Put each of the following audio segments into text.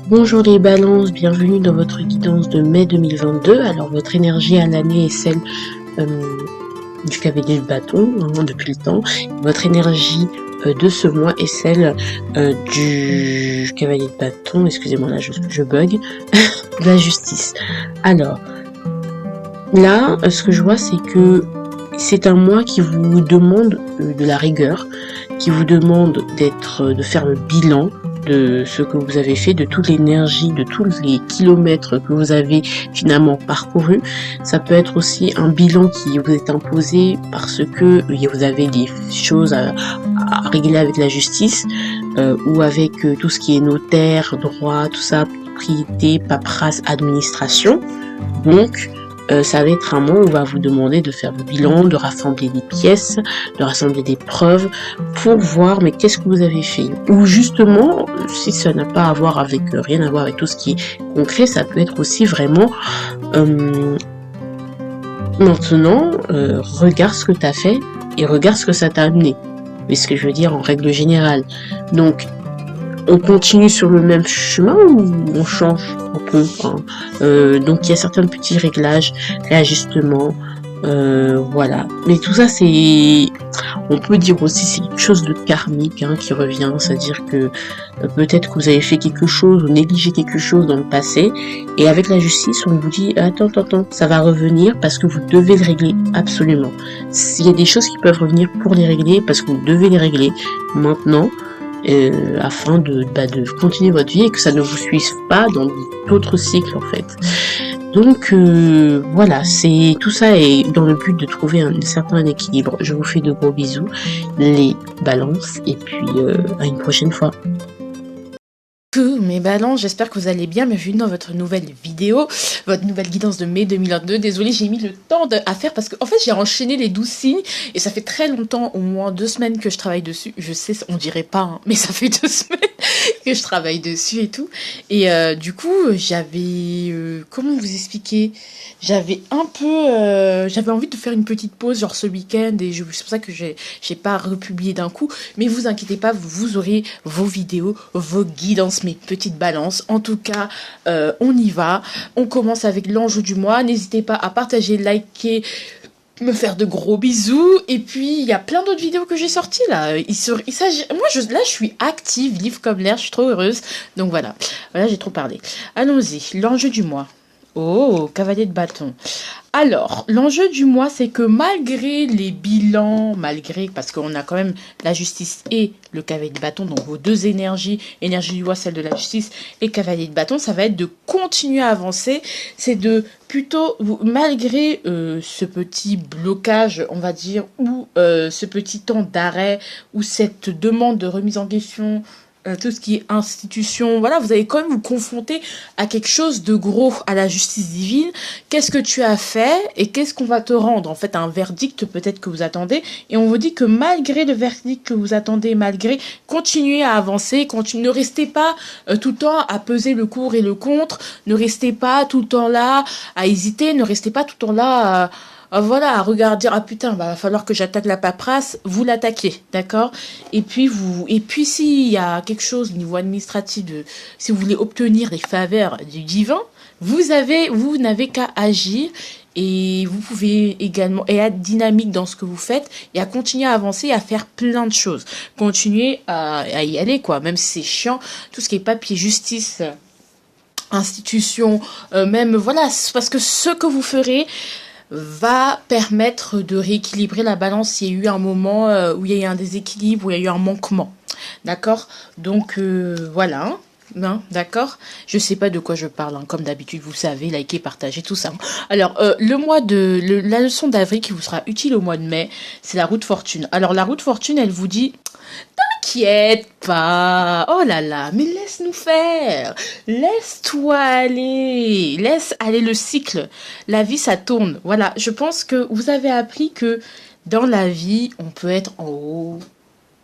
Bonjour les balances, bienvenue dans votre guidance de mai 2022. Alors votre énergie à l'année est celle du cavalier de bâton depuis le temps. Votre énergie de ce mois est celle du cavalier de bâton, excusez-moi là je bug, de la justice. Alors là, ce que je vois c'est que c'est un mois qui vous demande de la rigueur, qui vous demande de faire le bilan de ce que vous avez fait, de toute l'énergie, de tous les kilomètres que vous avez finalement parcouru. Ça peut être aussi un bilan qui vous est imposé parce que vous avez des choses à régler avec la justice ou avec tout ce qui est notaire, droit, tout ça, propriété, paperasse, administration. Donc, ça va être un mois où on va vous demander de faire le bilan, de rassembler des pièces, de rassembler des preuves pour voir mais qu'est-ce que vous avez fait. Ou justement, si ça n'a pas à voir avec rien à voir avec tout ce qui est concret, ça peut être aussi vraiment maintenant, regarde ce que tu as fait et regarde ce que ça t'a amené. C'est ce que je veux dire en règle générale. Donc, on continue sur le même chemin ou on change un peu donc il y a certains petits réglages, réajustements, voilà. Mais tout ça c'est, on peut dire aussi c'est une chose de karmique qui revient, c'est-à-dire que peut-être que vous avez fait quelque chose ou négligé quelque chose dans le passé et avec la justice on vous dit attends, ça va revenir parce que vous devez le régler absolument. S'il y a des choses qui peuvent revenir pour les régler parce que vous devez les régler maintenant. Afin de continuer votre vie et que ça ne vous suive pas dans d'autres cycles en fait. Donc voilà, c'est tout ça est dans le but de trouver un certain équilibre. Je vous fais de gros bisous les balances et puis à une prochaine fois. Coucou mes balances, j'espère que vous allez bien, bienvenue dans votre nouvelle vidéo, votre nouvelle guidance de mai 2022. Désolée, j'ai mis le temps à faire parce que en fait j'ai enchaîné les 12 signes et ça fait très longtemps, au moins 2 semaines que je travaille dessus. Je sais, on dirait pas, mais ça fait 2 semaines que je travaille dessus et tout. Et du coup, j'avais, comment vous expliquer, j'avais un peu, j'avais envie de faire une petite pause genre ce week-end et c'est pour ça que j'ai pas republié d'un coup. Mais vous inquiétez pas, vous aurez vos vidéos, vos guidances, mes petites balances. En tout cas, on y va. On commence avec l'enjeu du mois. N'hésitez pas à partager, liker, me faire de gros bisous. Et puis, il y a plein d'autres vidéos que j'ai sorties là. Moi, là, je suis active, livre comme l'air. Je suis trop heureuse. Donc voilà, j'ai trop parlé. Allons-y. L'enjeu du mois. Oh, cavalier de bâton. Alors, l'enjeu du mois, c'est que malgré les bilans, parce qu'on a quand même la justice et le cavalier de bâton, donc vos deux énergie du mois, celle de la justice et cavalier de bâton, ça va être de continuer à avancer, c'est de plutôt, malgré ce petit blocage, on va dire, ou ce petit temps d'arrêt, ou cette demande de remise en question, tout ce qui est institution, voilà, vous allez quand même vous confronter à quelque chose de gros, à la justice divine. Qu'est-ce que tu as fait et qu'est-ce qu'on va te rendre? En fait, un verdict peut-être que vous attendez. Et on vous dit que malgré le verdict que vous attendez, continuez à avancer, ne restez pas tout le temps à peser le pour et le contre, ne restez pas tout le temps là à hésiter, ne restez pas tout le temps là à regarder, dire, ah putain, va falloir que j'attaque la paperasse, vous l'attaquez, d'accord? Et puis s'il y a quelque chose au niveau administratif, si vous voulez obtenir des faveurs du divin, vous n'avez qu'à agir et vous pouvez également être dynamique dans ce que vous faites et à continuer à avancer, à faire plein de choses. Continuez à y aller, quoi, même si c'est chiant, tout ce qui est papier, justice, institution, même, voilà, parce que ce que vous ferez va permettre de rééquilibrer la balance s'il y a eu un moment où il y a eu un déséquilibre, où il y a eu un manquement. D'accord? Donc, voilà. Non, d'accord? Je sais pas de quoi je parle, comme d'habitude, vous savez, likez, partagez, tout ça. Alors, la leçon d'avril qui vous sera utile au mois de mai, c'est la route fortune. Alors, la route fortune, elle vous dit... T'inquiète pas, oh là là, mais laisse-nous faire, laisse-toi aller, laisse aller le cycle, la vie ça tourne, voilà, je pense que vous avez appris que dans la vie, on peut être en haut,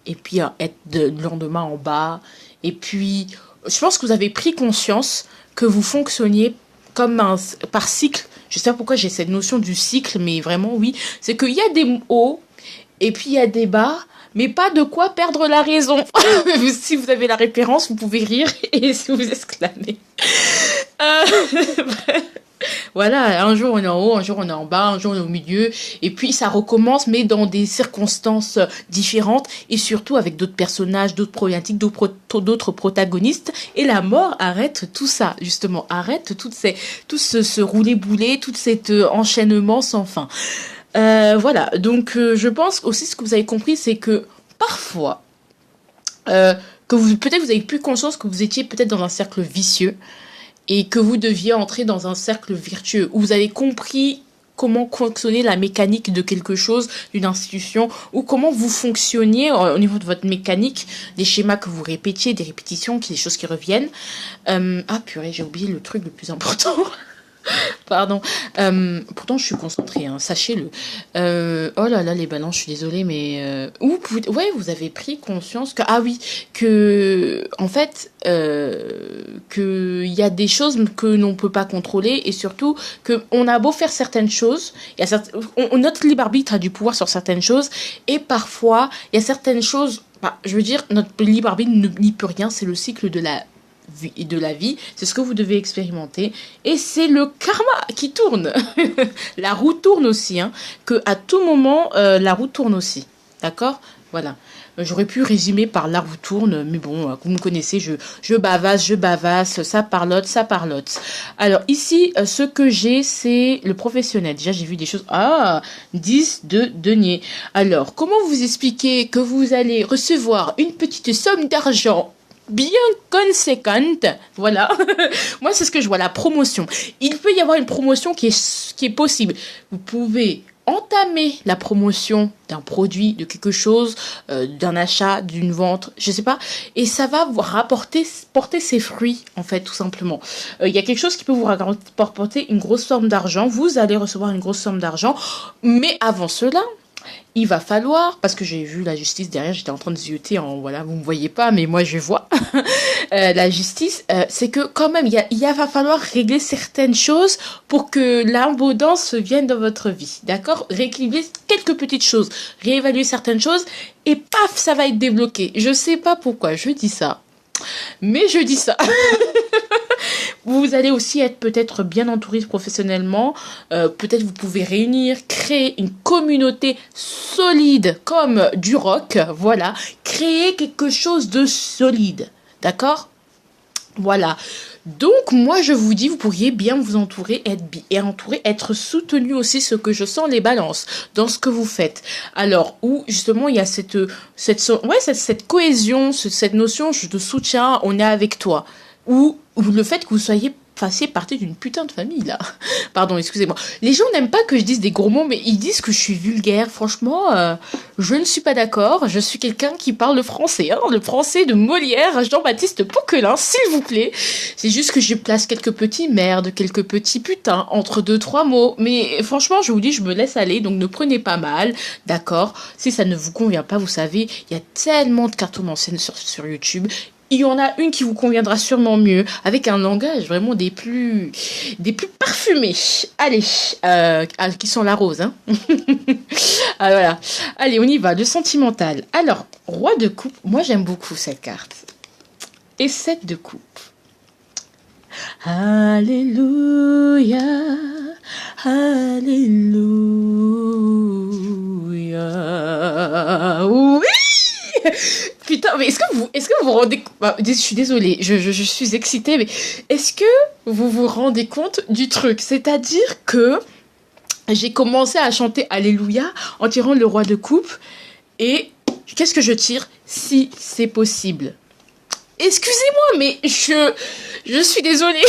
et puis être le lendemain en bas, et puis je pense que vous avez pris conscience que vous fonctionniez comme par cycle, je sais pas pourquoi j'ai cette notion du cycle, mais vraiment oui, c'est qu'il y a des hauts, et puis il y a des bas, mais pas de quoi perdre la raison. Si vous avez la référence, vous pouvez rire et vous exclamer. Voilà, un jour on est en haut, un jour on est en bas, un jour on est au milieu, et puis ça recommence, mais dans des circonstances différentes, et surtout avec d'autres personnages, d'autres problématiques, d'autres protagonistes, et la mort arrête tout ça, justement, arrête tout ce rouler-bouler, tout cet enchaînement sans fin. Voilà, donc je pense aussi ce que vous avez compris, c'est que parfois, peut-être vous avez plus conscience que vous étiez peut-être dans un cercle vicieux, et que vous deviez entrer dans un cercle vertueux, où vous avez compris comment fonctionnait la mécanique de quelque chose, d'une institution, ou comment vous fonctionniez au niveau de votre mécanique, des schémas que vous répétiez, des répétitions, des choses qui reviennent. Ah purée, j'ai oublié le truc le plus important. Pardon. Pourtant, je suis concentrée, hein, sachez-le. Oh là là, les balances, je suis désolée, mais... vous avez pris conscience que... Ah oui, que... En fait, qu'il y a des choses que l'on ne peut pas contrôler, et surtout qu'on a beau faire certaines choses, notre libre arbitre a du pouvoir sur certaines choses, et parfois, il y a certaines choses... je veux dire, notre libre arbitre n'y peut rien, c'est le cycle de la vie, c'est ce que vous devez expérimenter, et c'est le karma qui tourne. La roue tourne aussi, hein, que à tout moment la roue tourne aussi, d'accord, voilà. J'aurais pu résumer par la roue tourne, mais bon, vous me connaissez, je bavasse, ça parlote. Alors ici, ce que j'ai, c'est le professionnel. Déjà, j'ai vu des choses. 10 de denier. Alors, comment vous expliquer que vous allez recevoir une petite somme d'argent bien conséquente, voilà. Moi, c'est ce que je vois, la promotion. Il peut y avoir une promotion qui est possible. Vous pouvez entamer la promotion d'un produit, de quelque chose, d'un achat, d'une vente, je sais pas, et ça va vous porter ses fruits, en fait, tout simplement. Il y a quelque chose qui peut vous rapporter une grosse somme d'argent, vous allez recevoir une grosse somme d'argent, mais avant cela, il va falloir, parce que j'ai vu la justice derrière, j'étais en train de zioter, voilà, vous me voyez pas, mais moi je vois, la justice, c'est que quand même, il va falloir régler certaines choses pour que l'abondance vienne dans votre vie, d'accord? Rééquilibrer quelques petites choses, réévaluer certaines choses, et paf, ça va être débloqué. Je sais pas pourquoi je dis ça, mais je dis ça. Vous allez aussi être peut-être bien entouré professionnellement. Peut-être vous pouvez créer une communauté solide comme du rock. Voilà. Créer quelque chose de solide. D'accord ? Voilà. Donc, moi, je vous dis, vous pourriez bien vous entourer, être soutenu aussi, ce que je sens les balances, dans ce que vous faites. Alors, où, justement, il y a cette cohésion, cette notion de soutien, on est avec toi. Ou le fait que vous fassiez partie d'une putain de famille, là. Pardon, excusez-moi. Les gens n'aiment pas que je dise des gros mots, mais ils disent que je suis vulgaire. Franchement, je ne suis pas d'accord. Je suis quelqu'un qui parle le français, hein, le français de Molière, Jean-Baptiste Poquelin, s'il vous plaît. C'est juste que je place quelques petits merdes, quelques petits putains, entre 2-3 mots. Mais franchement, je vous dis, je me laisse aller, donc ne prenez pas mal, d'accord? Si ça ne vous convient pas, vous savez, il y a tellement de cartons anciennes sur YouTube. Il y en a une qui vous conviendra sûrement mieux, avec un langage vraiment des plus parfumés. Allez, qui sont la rose, hein. Ah, voilà. Allez, on y va, le sentimental. Alors, roi de coupe, moi j'aime beaucoup cette carte. Et 7 de coupe. Alléluia, alléluia. Oui! Putain, mais est-ce que vous vous rendez compte, je suis désolée, je suis excitée, mais est-ce que vous vous rendez compte du truc? C'est-à-dire que j'ai commencé à chanter Alléluia en tirant le roi de coupe, et qu'est-ce que je tire? Si c'est possible. Excusez-moi, mais je suis désolée.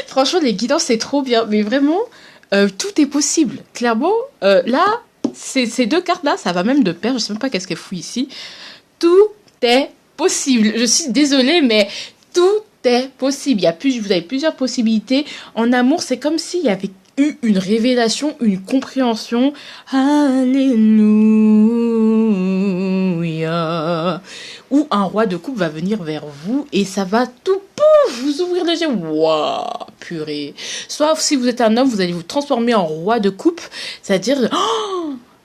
Franchement, les guidances, c'est trop bien, mais vraiment, tout est possible. Clairement, là, ces deux cartes-là, ça va même de pair, je sais même pas qu'est-ce qu'elle fout ici. Tout est possible. Je suis désolée, mais tout est possible. Vous avez plusieurs possibilités. En amour, c'est comme s'il y avait eu une révélation, une compréhension. Alléluia. Où un roi de coupe va venir vers vous et ça va tout vous ouvrir les yeux. Waouh, purée. Soit si vous êtes un homme, vous allez vous transformer en roi de coupe. C'est-à-dire...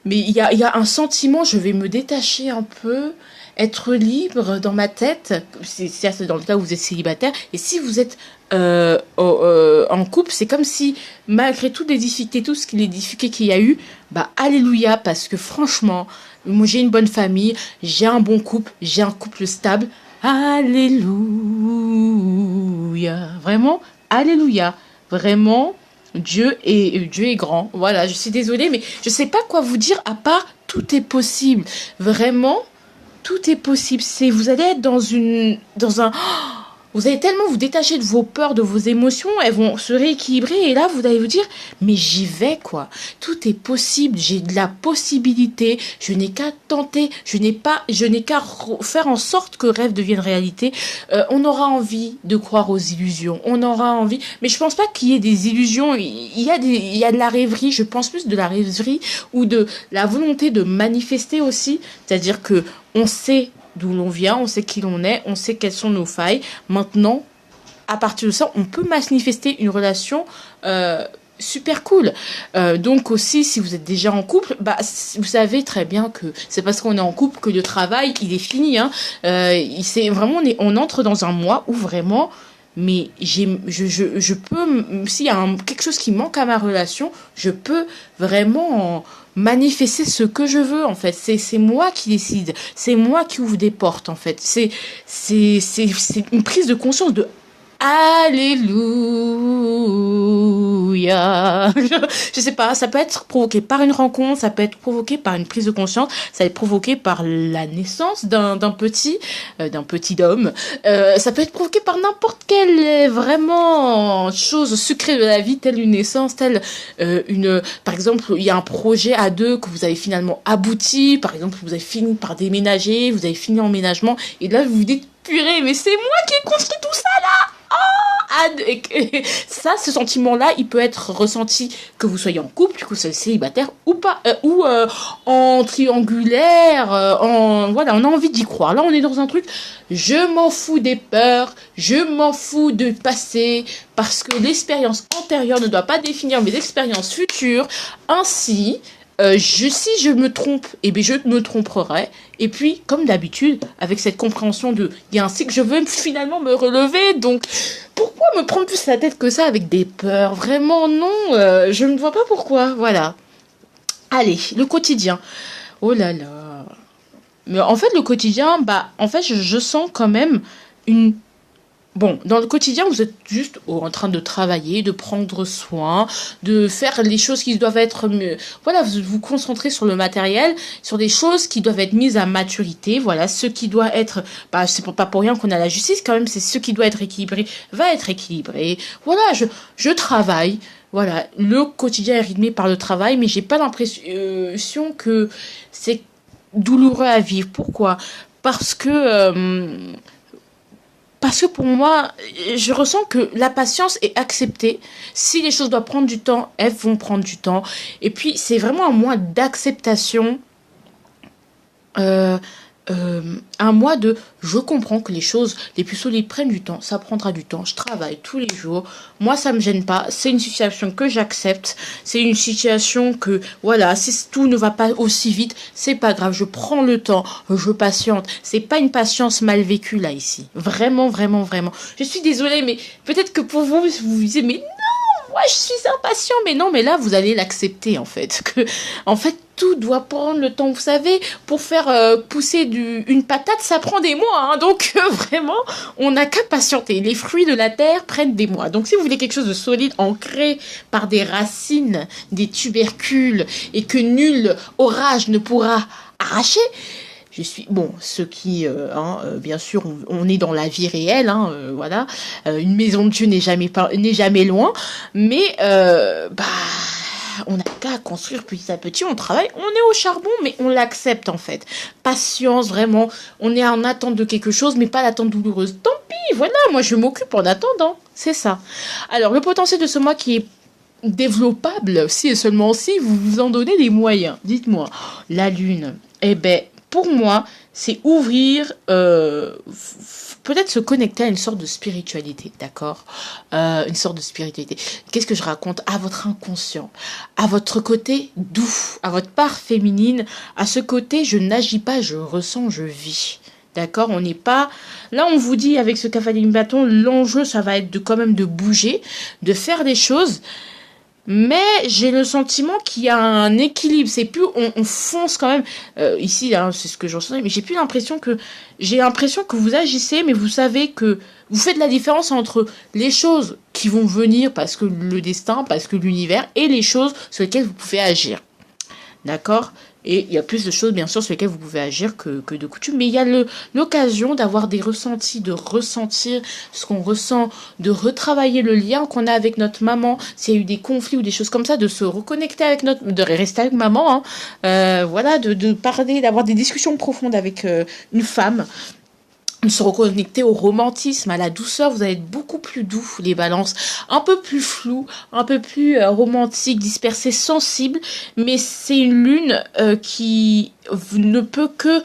Mais il y a un sentiment, je vais me détacher un peu, être libre dans ma tête. C'est dans le cas où vous êtes célibataire. Et si vous êtes en couple, c'est comme si, malgré toutes les difficultés, les difficultés qu'il y a eu, bah, alléluia, parce que franchement, moi j'ai une bonne famille, j'ai un bon couple, j'ai un couple stable. Alléluia. Vraiment, alléluia. Vraiment, Dieu est grand. Voilà, je suis désolée, mais je sais pas quoi vous dire à part tout est possible. Vraiment, tout est possible. C'est vous allez être dans un vous allez tellement vous détacher de vos peurs, de vos émotions, elles vont se rééquilibrer et là vous allez vous dire mais j'y vais quoi. Tout est possible, j'ai de la possibilité, je n'ai qu'à tenter, je n'ai qu'à faire en sorte que rêve devienne réalité. On aura envie de croire aux illusions, on aura envie, mais je pense pas qu'il y ait des illusions, il y a de la rêverie, je pense plus de la rêverie ou de la volonté de manifester aussi, c'est-à-dire que on sait d'où l'on vient, on sait qui l'on est, on sait quelles sont nos failles. Maintenant, à partir de ça, on peut manifester une relation super cool. Donc aussi, si vous êtes déjà en couple, bah, vous savez très bien que c'est parce qu'on est en couple que le travail, il est fini. Hein. C'est vraiment, on entre dans un mois où vraiment, mais je peux, s'il y a quelque chose qui manque à ma relation, je peux vraiment manifester ce que je veux en fait. C'est moi qui décide, c'est moi qui ouvre des portes en fait. C'est une prise de conscience de Alléluia. Je sais pas, ça peut être provoqué par une rencontre, ça peut être provoqué par une prise de conscience, ça peut être provoqué par la naissance d'un petit homme. Ça peut être provoqué par n'importe quelle vraiment chose sucrée de la vie, telle une naissance, telle par exemple, il y a un projet à deux que vous avez finalement abouti, par exemple, vous avez fini par déménager, vous avez fini l'emménagement, et là vous vous dites purée, mais c'est moi qui ai construit tout ça là. Ça, ce sentiment-là, il peut être ressenti que vous soyez en couple, que vous soyez célibataire ou pas, ou en triangulaire, voilà, on a envie d'y croire. Là, on est dans un truc, je m'en fous des peurs, je m'en fous du passé, parce que l'expérience antérieure ne doit pas définir mes expériences futures. Ainsi, si je me trompe, eh bien, je me tromperai. Et puis, comme d'habitude, avec cette compréhension il y a un cycle, je veux finalement me relever. Donc, pourquoi me prendre plus la tête que ça avec des peurs? Vraiment, non. Je ne vois pas pourquoi. Voilà. Allez, le quotidien. Oh là là. Mais en fait, le quotidien, bah, en fait, je sens quand même une... Bon, dans le quotidien, vous êtes juste en train de travailler, de prendre soin, de faire les choses qui doivent être mieux. Voilà, vous concentrez sur le matériel, sur des choses qui doivent être mises à maturité. Voilà, ce qui doit être, bah, c'est pas pour rien qu'on a la justice quand même, c'est ce qui doit être équilibré, va être équilibré. Voilà, je travaille. Voilà, le quotidien est rythmé par le travail, mais j'ai pas l'impression que c'est douloureux à vivre. Pourquoi? Parce que pour moi, je ressens que la patience est acceptée. Si les choses doivent prendre du temps, elles vont prendre du temps. Et puis, c'est vraiment un mois d'acceptation. Un mois de je comprends que les choses les plus solides prennent du temps, ça prendra du temps, je travaille tous les jours, moi ça me gêne pas, c'est une situation que j'accepte, c'est une situation que voilà, si tout ne va pas aussi vite, c'est pas grave, je prends le temps, je patiente, c'est pas une patience mal vécue là ici, vraiment vraiment vraiment, je suis désolée mais peut-être que pour vous vous disiez mais moi je suis impatient, mais non, mais là vous allez l'accepter en fait, tout doit prendre le temps, vous savez, pour faire pousser une patate, ça prend des mois, hein, donc vraiment, on n'a qu'à patienter, les fruits de la terre prennent des mois, donc si vous voulez quelque chose de solide, ancré par des racines, des tubercules, et que nul orage ne pourra arracher, ceux qui, bien sûr, on est dans la vie réelle, hein, voilà, une maison de Dieu n'est jamais loin, mais on n'a qu'à construire petit à petit, on travaille, on est au charbon, mais on l'accepte en fait. Patience, vraiment, on est en attente de quelque chose, mais pas l'attente douloureuse. Tant pis, voilà, moi je m'occupe en attendant, c'est ça. Alors, le potentiel de ce mois qui est développable, si et seulement si vous vous en donnez les moyens. Dites-moi, la lune, eh ben, pour moi, c'est ouvrir, peut-être se connecter à une sorte de spiritualité, d'accord? Une sorte de spiritualité. Qu'est-ce que je raconte? À votre inconscient, à votre côté doux, à votre part féminine, à ce côté je n'agis pas, je ressens, je vis. D'accord, on n'est pas... Là, on vous dit, avec ce cavalier bâton, l'enjeu, ça va être de quand même de bouger, de faire des choses. Mais j'ai le sentiment qu'il y a un équilibre. C'est plus... On fonce quand même... ici, hein, c'est ce que je ressens. Mais j'ai l'impression que vous agissez, mais vous savez que vous faites la différence entre les choses qui vont venir parce que le destin, parce que l'univers, et les choses sur lesquelles vous pouvez agir. D'accord? Et il y a plus de choses, bien sûr, sur lesquelles vous pouvez agir que de coutume. Mais il y a l'occasion d'avoir des ressentis, de ressentir ce qu'on ressent, de retravailler le lien qu'on a avec notre maman. S'il y a eu des conflits ou des choses comme ça, de se reconnecter avec de rester avec maman. Hein. Voilà, de parler, d'avoir des discussions profondes avec une femme. De se reconnecter au romantisme, à la douceur. Vous allez être beaucoup plus doux, les balances, un peu plus flou, un peu plus romantique, dispersé, sensible, mais c'est une lune qui ne peut que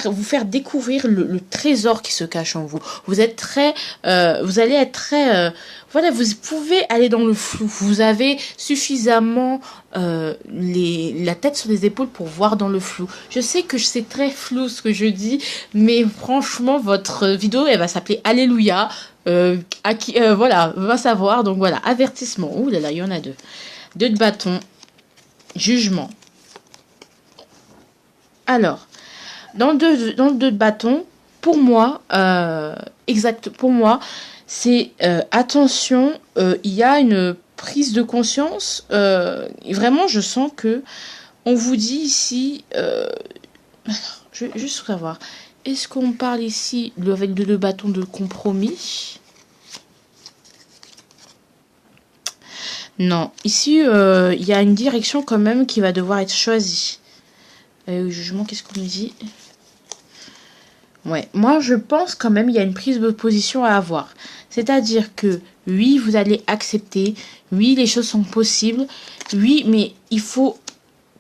vous faire découvrir le trésor qui se cache en vous. Vous allez être très voilà, vous pouvez aller dans le flou. Vous avez suffisamment la tête sur les épaules pour voir dans le flou. Je sais que c'est très flou ce que je dis, mais franchement, votre vidéo, elle va s'appeler Alléluia. Voilà, va savoir. Donc voilà, avertissement. Ouh là là, il y en a deux. 2 de bâton. Jugement. Alors, dans le 2 de bâton, pour moi, c'est attention, il y a une prise de conscience. Vraiment, je sens que on vous dit ici. Je vais juste savoir. Est-ce qu'on parle ici avec le bâton de compromis? Non. Ici, il y a une direction quand même qui va devoir être choisie. Jugement, qu'est-ce qu'on me dit? Ouais, moi je pense quand même il y a une prise de position à avoir. C'est-à-dire que oui, vous allez accepter, oui, les choses sont possibles, oui, mais il faut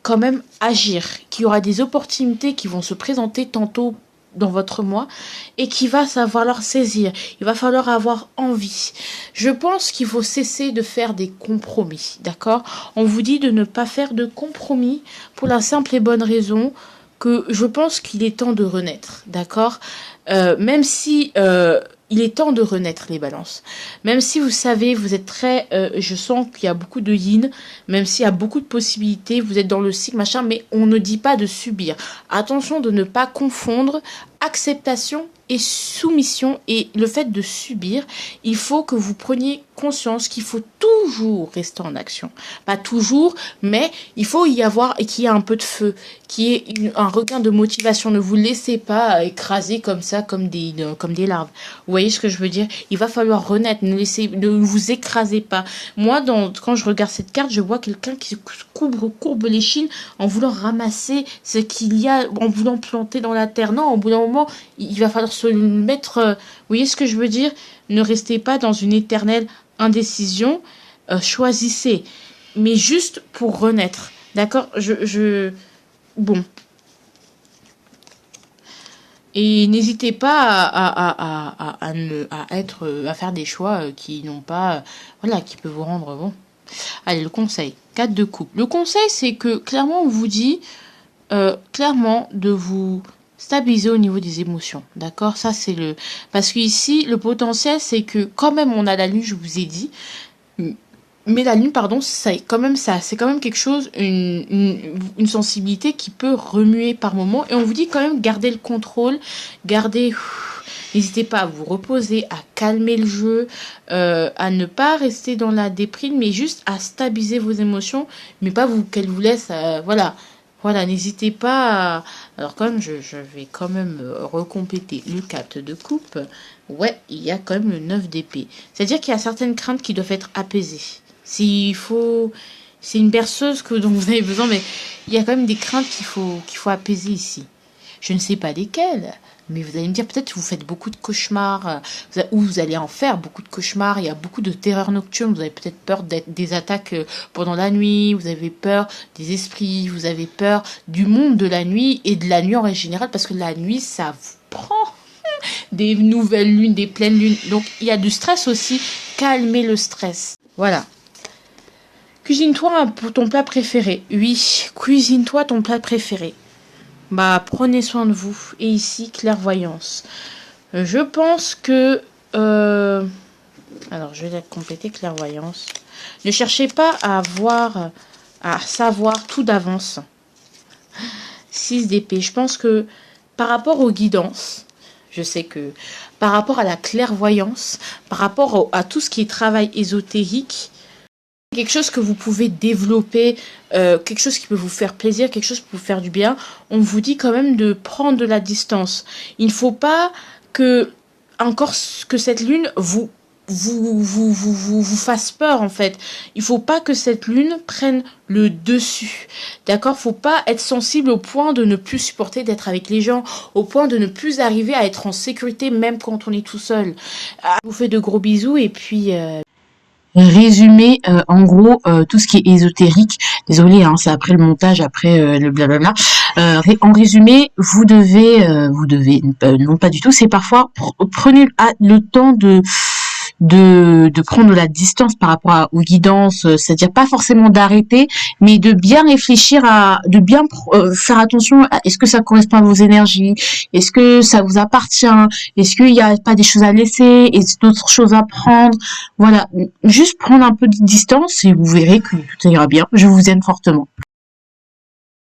quand même agir, qu'il y aura des opportunités qui vont se présenter tantôt dans votre moi et qu'il va falloir saisir, il va falloir avoir envie. Je pense qu'il faut cesser de faire des compromis, d'accord? On vous dit de ne pas faire de compromis pour la simple et bonne raison que je pense qu'il est temps de renaître, d'accord? Même si il est temps de renaître, les balances. Même si vous savez, vous êtes très... je sens qu'il y a beaucoup de yin, même s'il y a beaucoup de possibilités, vous êtes dans le cycle, machin, mais on ne dit pas de subir. Attention de ne pas confondre acceptation et soumission, et le fait de subir, il faut que vous preniez conscience qu'il faut toujours rester en action. Pas toujours, mais il faut y avoir, et qu'il y ait un peu de feu, qu'il y ait un regain de motivation. Ne vous laissez pas écraser comme ça, comme des larves. Vous voyez ce que je veux dire? Il va falloir renaître, ne vous écrasez pas. Moi, quand je regarde cette carte, je vois quelqu'un qui courbe l'échine en voulant ramasser ce qu'il y a, en voulant planter dans la terre. Non, au bout d'un moment, il va falloir se mettre... vous voyez ce que je veux dire? Ne restez pas dans une éternelle indécision. Choisissez. Mais juste pour renaître. D'accord? Bon. Et n'hésitez pas à faire des choix qui n'ont pas... voilà, qui peuvent vous rendre bon. Allez, le conseil. 4 de coupe. Le conseil, c'est que clairement, on vous dit clairement de vous stabiliser au niveau des émotions. D'accord? Ça, c'est le... Parce qu'ici, le potentiel, c'est que quand même, on a la lune, je vous ai dit. Mais la lune, pardon, c'est quand même quelque chose, une sensibilité qui peut remuer par moment. Et on vous dit quand même, gardez le contrôle, n'hésitez pas à vous reposer, à calmer le jeu, à ne pas rester dans la déprime, mais juste à stabiliser vos émotions, mais pas qu'elle vous laisse, voilà, n'hésitez pas. Alors quand même, je vais quand même recompléter le 4 de coupe. Ouais, il y a quand même le 9 d'épée. C'est-à-dire qu'il y a certaines craintes qui doivent être apaisées. C'est une berceuse dont vous avez besoin, mais il y a quand même des craintes qu'il faut apaiser ici. je ne sais pas lesquels. Mais vous allez me dire, peut-être que vous faites beaucoup de cauchemars, ou vous allez en faire beaucoup de cauchemars, il y a beaucoup de terreurs nocturnes, vous avez peut-être peur des attaques pendant la nuit, vous avez peur des esprits, vous avez peur du monde de la nuit et de la nuit en général, parce que la nuit, ça vous prend des nouvelles lunes, des pleines lunes. Donc, il y a du stress aussi, calmez le stress. Voilà. Cuisine-toi ton plat préféré. Oui, cuisine-toi ton plat préféré. Bah, prenez soin de vous. Et ici, clairvoyance. Je pense que... Alors, je vais compléter clairvoyance. Ne cherchez pas à savoir tout d'avance. 6 d'épée. Je pense que par rapport aux guidances, je sais que par rapport à la clairvoyance, par rapport à tout ce qui est travail ésotérique, quelque chose que vous pouvez développer, quelque chose qui peut vous faire plaisir, quelque chose qui peut vous faire du bien, on vous dit quand même de prendre de la distance. Il ne faut pas que cette lune vous fasse peur en fait. Il faut pas que cette lune prenne le dessus. D'accord? Faut pas être sensible au point de ne plus supporter d'être avec les gens, au point de ne plus arriver à être en sécurité même quand on est tout seul. Je vous fais de gros bisous et puis Résumer en gros tout ce qui est ésotérique. Désolée, hein, c'est après le montage, après le blablabla. En résumé, vous devez, non pas du tout. C'est parfois prenez le temps de prendre de la distance par rapport aux guidances, c'est-à-dire pas forcément d'arrêter, mais de bien réfléchir de bien faire attention à est-ce que ça correspond à vos énergies, est-ce que ça vous appartient, est-ce qu'il n'y a pas des choses à laisser, est-ce d'autres choses à prendre, voilà, juste prendre un peu de distance et vous verrez que tout ira bien. Je vous aime fortement.